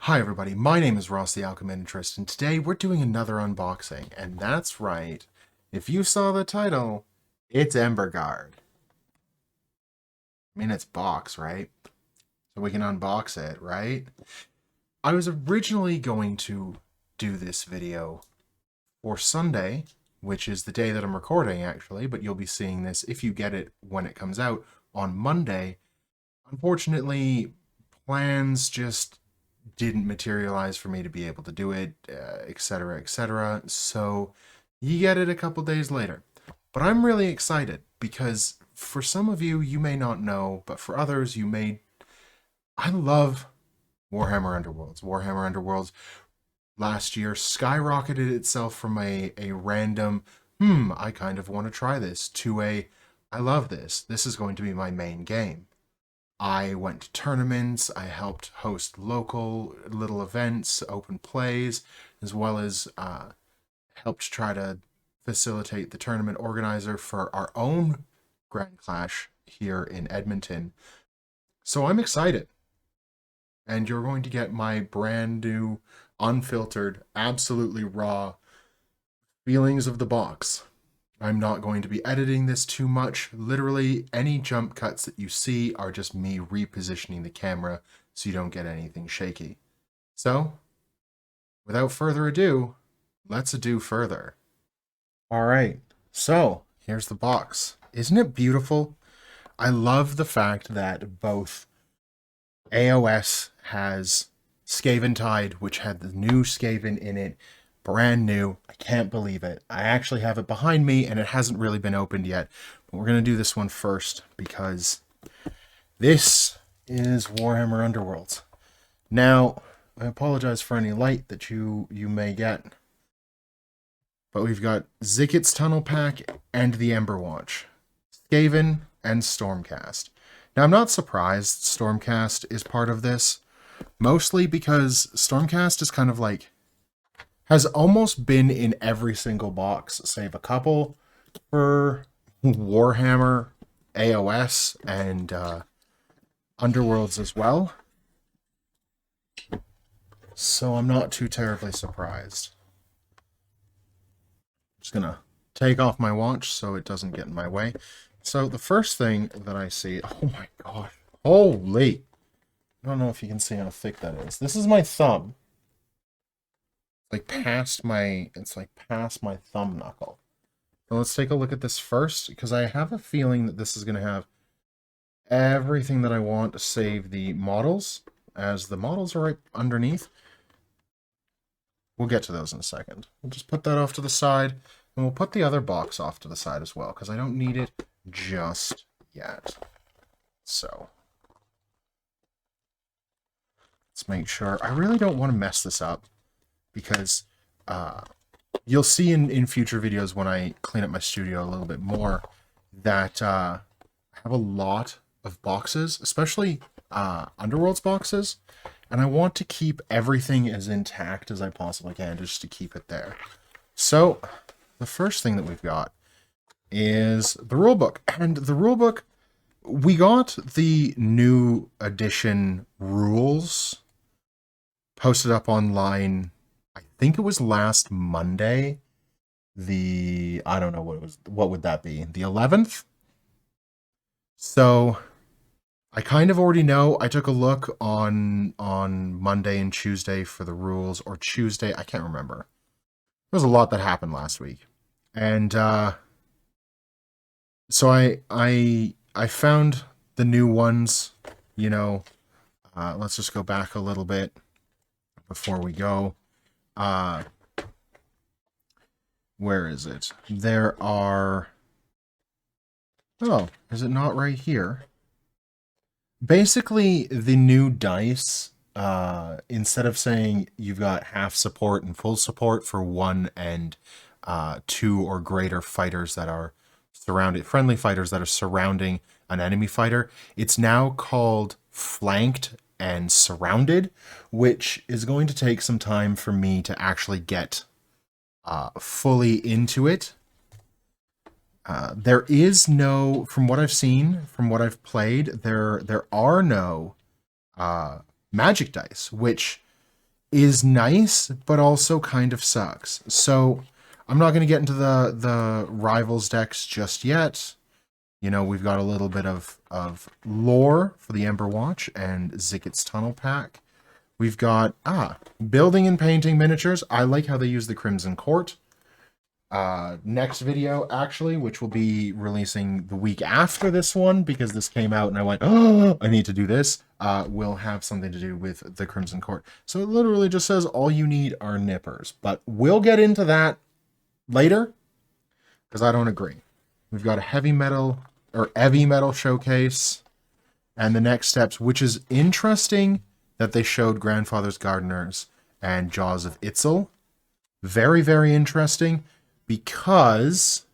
Hi everybody, my name is Ross the Alchemist, and today we're doing another unboxing, and that's right, if you saw the title, it's Embergard. I mean, it's box, right? So we can unbox it, right? I was originally going to do this video for Sunday, which is the day that I'm recording actually, but you'll be seeing this, if you get it when it comes out, on Monday. Unfortunately, plans just didn't materialize for me to be able to do it, etc., etc. So you get it a couple days later. But I'm really excited because for some of you, you may not know, but for others, you may. I love Warhammer Underworlds. Warhammer Underworlds last year skyrocketed itself from a random, I kind of want to try this, to I love this. This is going to be my main game. I went to tournaments, I helped host local little events, open plays, as well as helped try to facilitate the tournament organizer for our own Grand Clash here in Edmonton. So I'm excited. And you're going to get my brand new, unfiltered, absolutely raw feelings of the box. I'm not going to be editing this too much. Literally, any jump cuts that you see are just me repositioning the camera so you don't get anything shaky. So, without further ado, let's ado further. Alright, so here's the box. Isn't it beautiful? I love the fact that both AOS has Skaven Tide, which had the new Skaven in it, brand new. I can't believe it. I actually have it behind me and it hasn't really been opened yet. But we're going to do this one first because this is Warhammer Underworlds. Now, I apologize for any light that you may get. But we've got Zikit's Tunnel Pack and the Ember Watch. Skaven and Stormcast. Now, I'm not surprised Stormcast is part of this. Mostly because Stormcast is kind of like has almost been in every single box, save a couple for Warhammer, AOS, and Underworlds as well. So I'm not too terribly surprised. Just gonna take off my watch so it doesn't get in my way. So the first thing that I see, oh my god, holy! I don't know if you can see how thick that is. This is my thumb. It's like past my thumb knuckle. So let's take a look at this first, because I have a feeling that this is going to have everything that I want, save the models, as the models are right underneath. We'll get to those in a second. We'll just put that off to the side, and we'll put the other box off to the side as well, because I don't need it just yet. So let's make sure. I really don't want to mess this up, because you'll see in future videos when I clean up my studio a little bit more that I have a lot of boxes, especially Underworlds boxes, and I want to keep everything as intact as I possibly can just to keep it there. So the first thing that we've got is the rulebook, and the rulebook, we got the new edition rules posted up online. I think it was last Monday. I don't know what it was. What would that be? The 11th? So I kind of already know. I took a look on Monday and Tuesday for the rules, or Tuesday, I can't remember. There was a lot that happened last week. And so I found the new ones, let's just go back a little bit before we go. Where is it? There are... Oh, is it not right here? Basically, the new dice, instead of saying you've got half support and full support for 1 and 2 or greater fighters that are friendly fighters that are surrounding an enemy fighter, it's now called flanked and surrounded, which is going to take some time for me to actually get fully into it. There is no, from what I've seen, from what I've played, there are no magic dice, which is nice, but also kind of sucks. So I'm not going to get into the Rivals decks just yet. You know, we've got a little bit of lore for the Ember Watch and Zicket's Tunnel Pack. We've got, building and painting miniatures. I like how they use the Crimson Court. Next video, actually, which will be releasing the week after this one, because this came out and I went, oh, I need to do this, will have something to do with the Crimson Court. So it literally just says all you need are nippers. But we'll get into that later, because I don't agree. We've got a heavy metal showcase, and the next steps, which is interesting that they showed Grandfather's Gardeners and Jaws of Itzel. Very, very interesting, because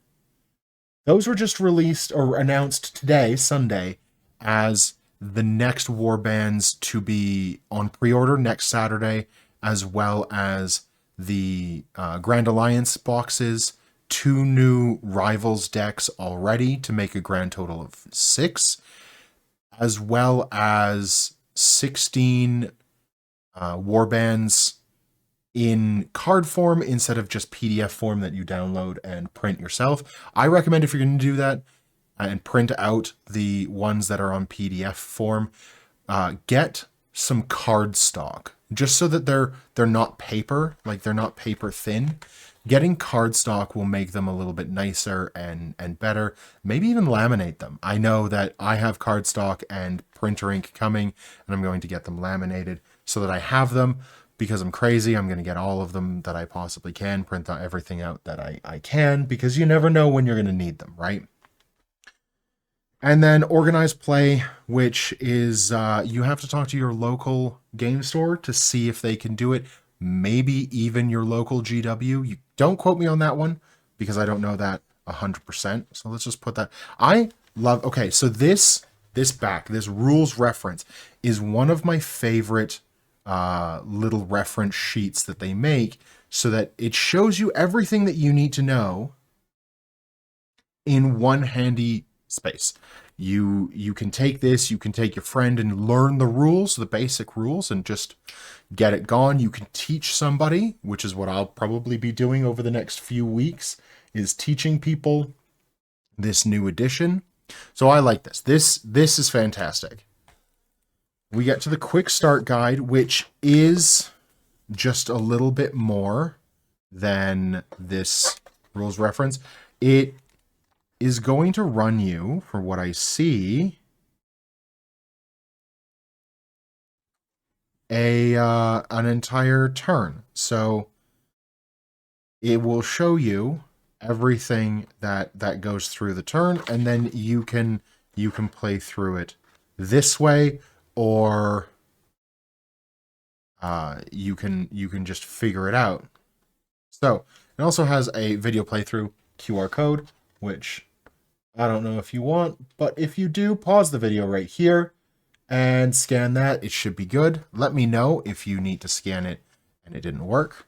those were just released or announced today, Sunday, as the next warbands to be on pre-order next Saturday, as well as the Grand Alliance boxes, 2 new Rivals decks already to make a grand total of 6, as well as 16 warbands in card form instead of just PDF form that you download and print yourself. I recommend, if you're going to do that and print out the ones that are on PDF form, get some card stock, just so that they're not paper, like they're not paper thin. Getting card stock will make them a little bit nicer and better. Maybe even laminate them. I know that I have card stock and printer ink coming, and I'm going to get them laminated so that I have them. Because I'm crazy, I'm going to get all of them that I possibly can, print out everything out that I can, because you never know when you're going to need them, right? And then organized play, which is you have to talk to your local game store to see if they can do it. Maybe even your local GW. You don't quote me on that one, because I don't know that 100%. So let's just put that. I love, okay, so this rules reference is one of my favorite little reference sheets that they make, so that it shows you everything that you need to know in one handy space. You can take this, you can take your friend and learn the rules, the basic rules, and just get it gone. You can teach somebody, which is what I'll probably be doing over the next few weeks, is teaching people this new edition. So I like this. This is fantastic. We get to the quick start guide, which is just a little bit more than this rules reference. It is going to run you, for what I see, an entire turn. So it will show you everything that goes through the turn, and then you can play through it this way, or you can just figure it out. So it also has a video playthrough QR code, which I don't know if you want, but if you do, pause the video right here and scan that. It should be good. Let me know if you need to scan it and it didn't work.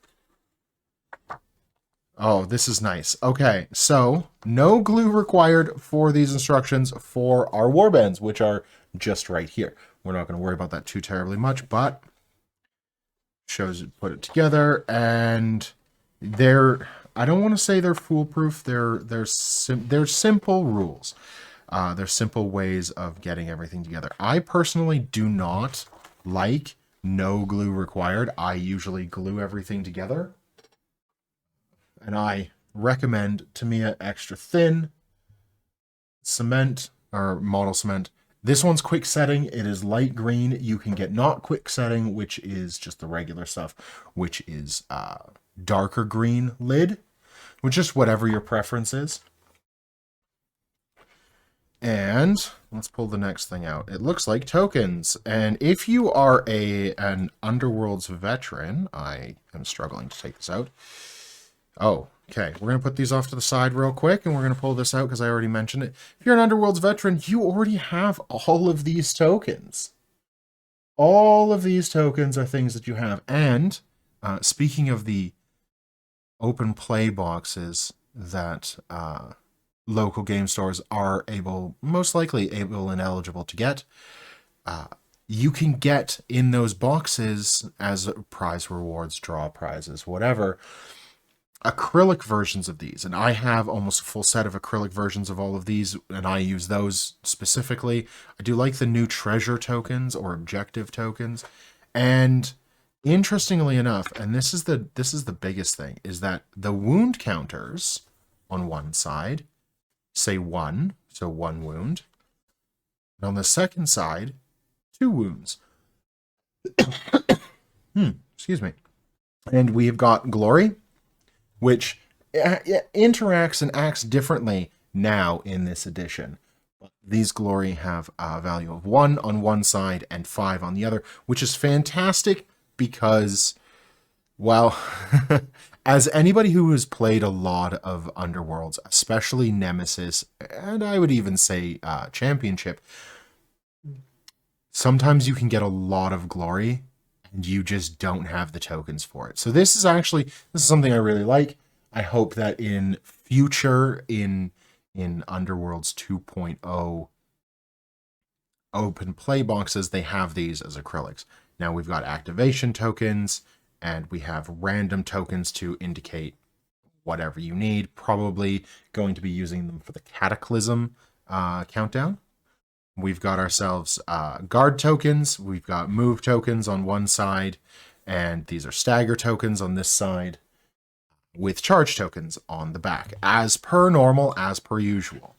Oh, this is nice. Okay, so no glue required for these instructions for our warbands, which are just right here. We're not going to worry about that too terribly much, but shows it, put it together, and I don't want to say they're foolproof. They're simple rules. They're simple ways of getting everything together. I personally do not like no glue required. I usually glue everything together, and I recommend Tamiya extra thin cement or model cement. This one's quick setting. It is light green. You can get not quick setting, which is just the regular stuff, which is darker green lid, which is whatever your preference is. And let's pull the next thing out. It looks like tokens. And if you are an Underworlds veteran, I am struggling to take this out. Oh, okay. We're going to put these off to the side real quick, and we're going to pull this out because I already mentioned it. If you're an Underworlds veteran, you already have all of these tokens. All of these tokens are things that you have. And speaking of the open play boxes that local game stores are most likely able and eligible to get, you can get in those boxes as prize rewards, draw prizes, whatever, acrylic versions of these. And I have almost a full set of acrylic versions of all of these, and I use those specifically. I do like the new treasure tokens or objective tokens. And interestingly enough, and this is the biggest thing, is that the wound counters on one side say 1, so 1 wound. And on the second side, 2 wounds. Excuse me. And we have got glory, which interacts and acts differently now in this edition. These glory have a value of 1 on one side and 5 on the other, which is fantastic because, well, as anybody who has played a lot of Underworlds, especially Nemesis, and I would even say Championship, sometimes you can get a lot of glory and you just don't have the tokens for it. So this is something I really like. I hope that in future, in Underworlds 2.0 open play boxes, they have these as acrylics. Now we've got activation tokens, and we have random tokens to indicate whatever you need. Probably going to be using them for the Cataclysm countdown. We've got ourselves guard tokens. We've got move tokens on one side, and these are stagger tokens on this side, with charge tokens on the back, as per normal, as per usual.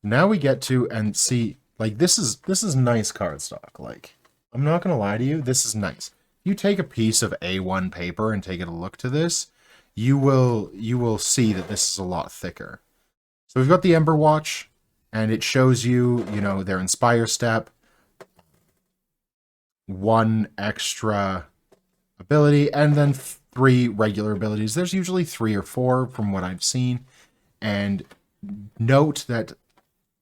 Now we get to, and see, like, this is nice cardstock. Like, I'm not gonna lie to you, this is nice. You take a piece of A1 paper and take a look to this, you will see that this is a lot thicker. So we've got the Ember Watch, and it shows you, their Inspire step, 1 extra ability, and then 3 regular abilities. There's usually 3 or 4 from what I've seen. And note that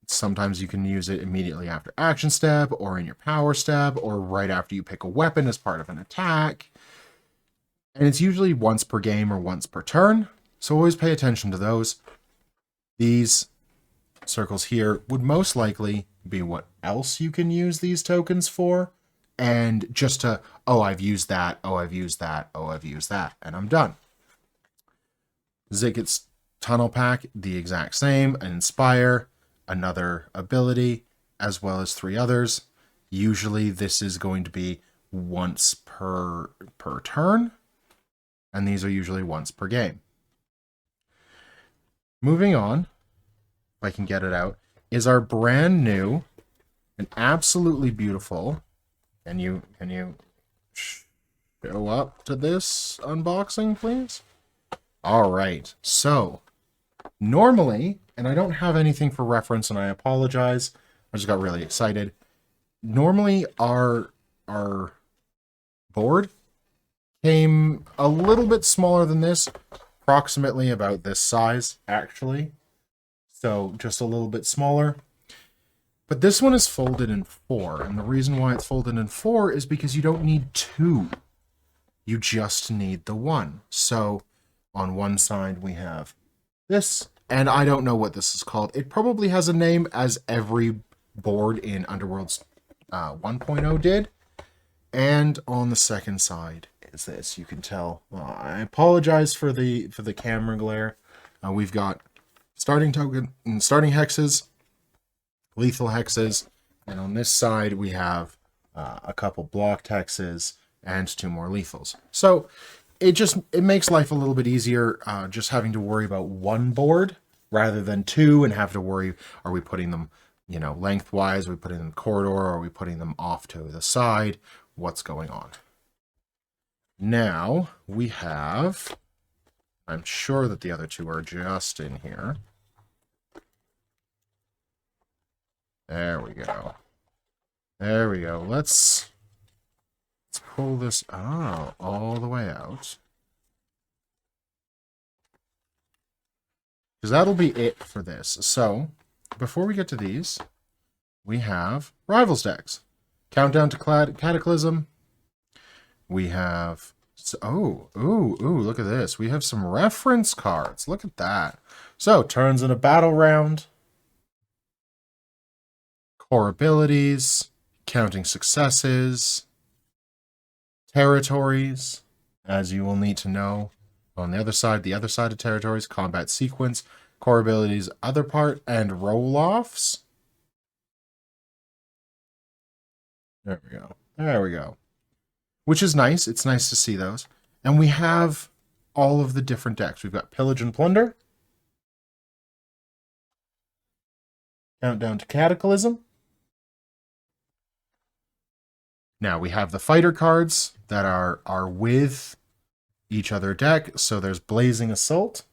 sometimes you can use it immediately after action step, or in your power step, or right after you pick a weapon as part of an attack. And it's usually once per game or once per turn. So always pay attention to those. These circles here would most likely be what else you can use these tokens for. And just to, oh, I've used that, oh, I've used that, oh, I've used that, and I'm done. Ziggurat's Tunnel Pack, the exact same. An Inspire, another ability, as well as 3 others. Usually this is going to be once per turn, and these are usually once per game. Moving on, if I can get it out, is our brand new and absolutely beautiful. Can you show up to this unboxing, please? All right. So normally, and I don't have anything for reference, and I apologize, I just got really excited. Normally, our board came a little bit smaller than this, approximately about this size, actually. So just a little bit smaller. But this one is folded in 4, and the reason why it's folded in 4 is because you don't need 2. You just need the 1. So on one side we have this, and I don't know what this is called. It probably has a name, as every board in Underworlds 1.0 did. And on the second side is this. You can tell. I apologize for the camera glare. We've got starting token and starting hexes, lethal hexes, and on this side we have a couple blocked hexes and 2 more lethals. So it makes life a little bit easier, just having to worry about 1 board rather than 2, and have to worry, are we putting them, lengthwise, are we putting them in the corridor, are we putting them off to the side, what's going on. Now we have, I'm sure that the other 2 are just in here. There we go. There we go. Let's pull this all the way out. Because that'll be it for this. So, before we get to these, we have Rivals decks. Countdown to Cataclysm. We have... look at this. We have some reference cards. Look at that. So, turns in a battle round. Core abilities, counting successes, territories, as you will need to know. On the other side of territories, combat sequence, core abilities, other part, and roll-offs. There we go. There we go. Which is nice. It's nice to see those. And we have all of the different decks. We've got Pillage and Plunder, Countdown to Cataclysm. Now we have the fighter cards that are with each other deck. So there's Blazing Assault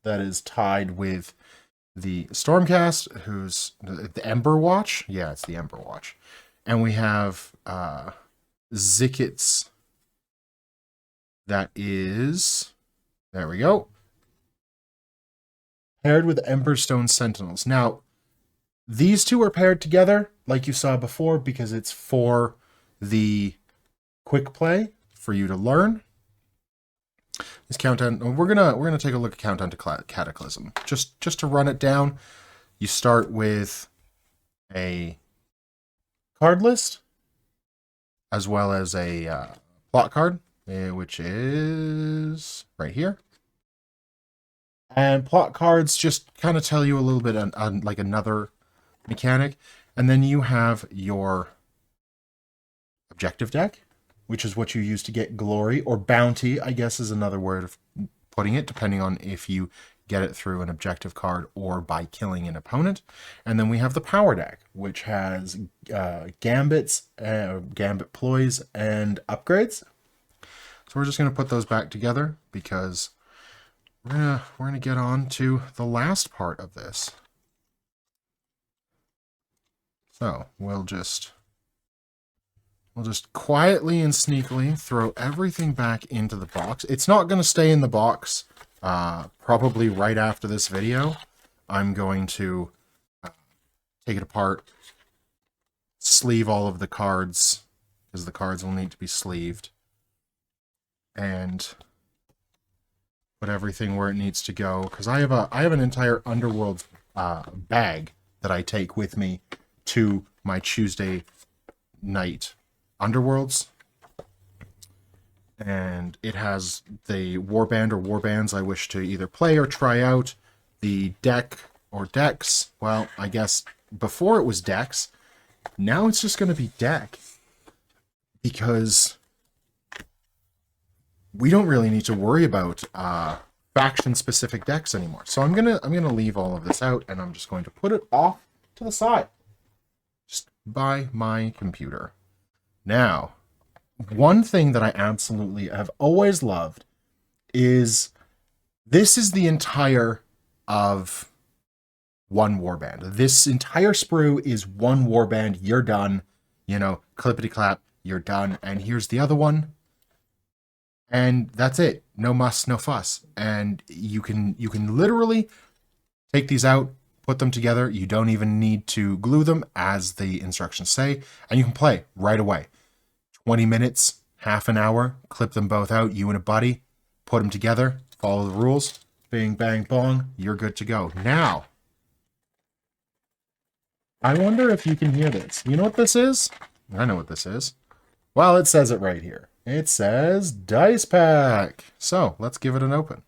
that is tied with the Stormcast, who's the Ember Watch. Yeah, it's the Ember Watch. And we have Zicket's. That is, there we go, paired with Emberstone Sentinels. Now, these two are paired together, like you saw before, because it's for the quick play for you to learn. This countdown, we're gonna take a look at Countdown to Cataclysm. Just to run it down, you start with a card list as well as a plot card, which is right here. And plot cards just kind of tell you a little bit on like another mechanic. And then you have your objective deck, which is what you use to get glory, or bounty, I guess is another word of putting it, depending on if you get it through an objective card or by killing an opponent. And then we have the power deck, which has gambits, gambit ploys, and upgrades. So we're just going to put those back together because we're gonna get on to the last part of this. So we'll just quietly and sneakily throw everything back into the box. It's not going to stay in the box. Probably right after this video, I'm going to take it apart, sleeve all of the cards, because the cards will need to be sleeved, and put everything where it needs to go. Because I have an entire Underworlds bag that I take with me to my Tuesday night Underworlds, and it has the warband or warbands I wish to either play or try out, the deck or decks. Well, I guess before it was decks, now it's just going to be deck, because we don't really need to worry about faction specific decks anymore. So I'm gonna leave all of this out, and I'm just going to put it off to the side, just by my computer. Now, one thing that I absolutely have always loved is this is the entire of one warband. This entire sprue is one warband. You're done. You know, clippity clap, you're done. And here's the other one. And that's it. No muss, no fuss. And you can literally take these out, put them together. You don't even need to glue them, as the instructions say, and you can play right away. 20 minutes, half an hour, clip them both out, you and a buddy, put them together, follow the rules, bing, bang, bong, you're good to go. Now, I wonder if you can hear this. You know what this is? I know what this is. Well, it says it right here. It says Dice Pack. So, let's give it an open.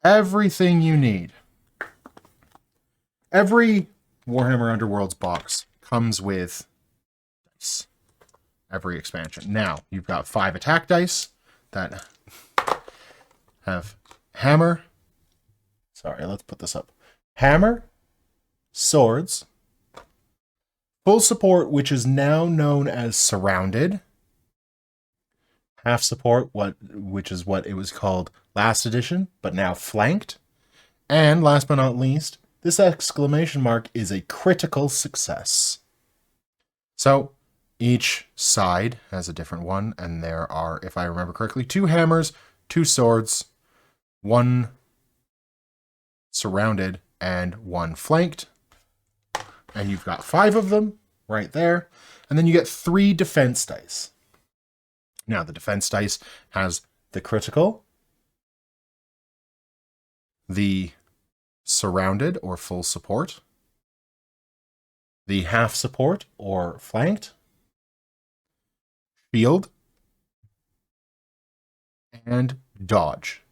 Everything you need. Every Warhammer Underworlds box comes with dice. Every expansion. Now, you've got 5 attack dice that have hammer. Sorry, let's put this up. Hammer, swords, full support, which is now known as surrounded. Half support, which is what it was called last edition, but now flanked. And last but not least, this exclamation mark is a critical success. So each side has a different one, and there are, if I remember correctly, 2 hammers, 2 swords, 1 surrounded, and 1 flanked. And you've got 5 of them right there. And then you get 3 defense dice. Now, the defense dice has the critical, the surrounded or full support, the half support or flanked, shield, and dodge.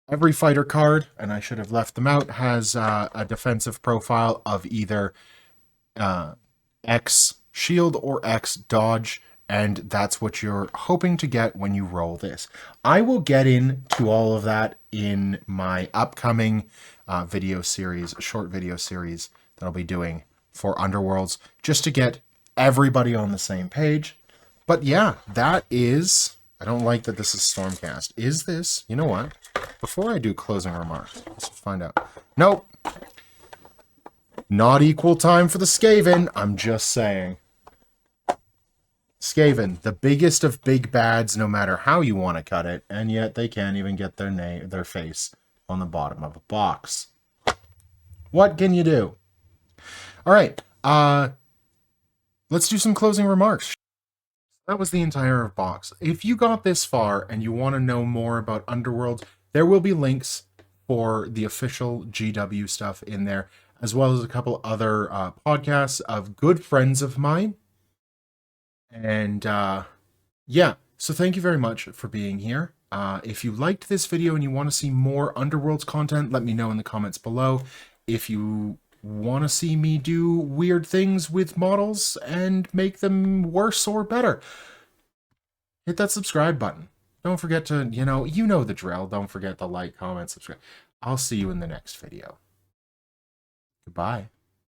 Every fighter card, and I should have left them out, has a defensive profile of either X shield or X dodge, and that's what you're hoping to get when you roll this. I will get into all of that in my upcoming video series, short video series that I'll be doing for Underworlds, just to get everybody on the same page. But yeah, that is... I don't like that this is Stormcast. Is this... You know what? Before I do closing remarks, let's find out. Nope. Not equal time for the Skaven. I'm just saying. Skaven, the biggest of big bads, no matter how you want to cut it, and yet they can't even get their face on the bottom of a box. What can you do? All right. Let's do some closing remarks. That was the entire box. If you got this far and you want to know more about Underworld, there will be links for the official GW stuff in there, as well as a couple other podcasts of good friends of mine. And yeah, so thank you very much for being here. If you liked this video and you want to see more Underworlds content, let me know in the comments below. If you want to see me do weird things with models and make them worse or better, hit that subscribe button. Don't forget to, you know the drill. Don't forget to like, comment, subscribe. I'll see you in the next video. Goodbye.